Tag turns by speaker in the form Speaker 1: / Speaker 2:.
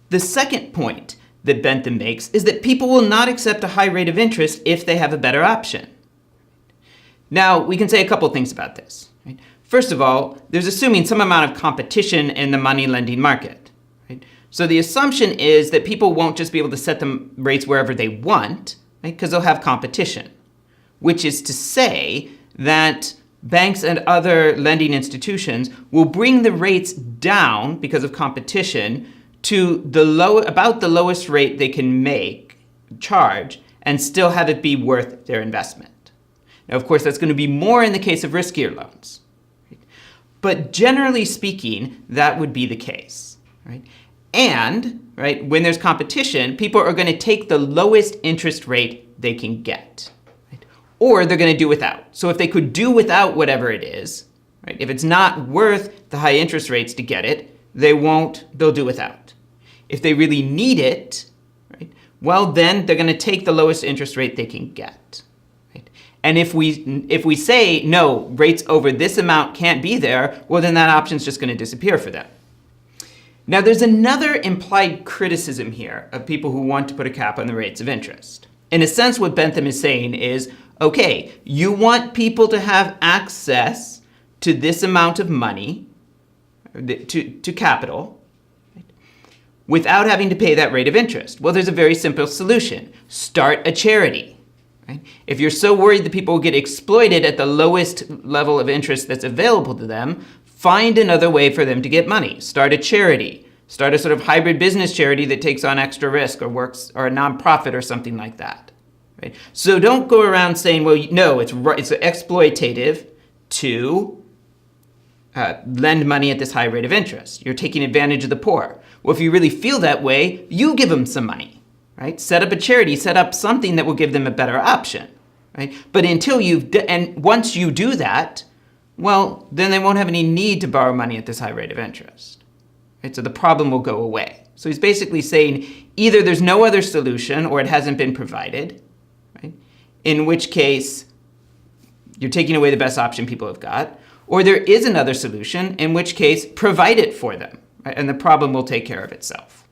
Speaker 1: The second point that Bentham makes is that people will not accept a high rate of interest if they have a better option. Now, we can say a couple things about this. Right? First of all, there's assuming some amount of competition in the money lending market. Right? So the assumption is that people won't just be able to set the rates wherever they want, right? Because they'll have competition, which is to say that banks and other lending institutions will bring the rates down because of competition to about the lowest rate they can charge, and still have it be worth their investment. Now, of course, that's going to be more in the case of riskier loans. Right? But generally speaking, that would be the case. Right? And right, when there's competition, people are going to take the lowest interest rate they can get. Right? Or they're going to do without. So if they could do without whatever it is, right, if it's not worth the high interest rates to get it, they'll do without. If they really need it, right, well, then they're going to take the lowest interest rate they can get. Right? And if we say, no, rates over this amount can't be there, well, then that option's just going to disappear for them. Now, there's another implied criticism here of people who want to put a cap on the rates of interest. In a sense, what Bentham is saying is, okay, you want people to have access to this amount of money, to capital, right, without having to pay that rate of interest. Well, there's a very simple solution. Start a charity. Right? If you're so worried that people will get exploited at the lowest level of interest that's available to them, find another way for them to get money. Start a charity. Start a sort of hybrid business charity that takes on extra risk or a nonprofit or something like that. Right? So don't go around saying, well, no, it's exploitative to lend money at this high rate of interest. You're taking advantage of the poor. Well, if you really feel that way, you give them some money, right? Set up a charity, set up something that will give them a better option, right? But once you do that, well, then they won't have any need to borrow money at this high rate of interest, right? So the problem will go away. So he's basically saying either there's no other solution or it hasn't been provided, right? In which case you're taking away the best option people have got, or there is another solution, in which case provide it for them, right? And the problem will take care of itself.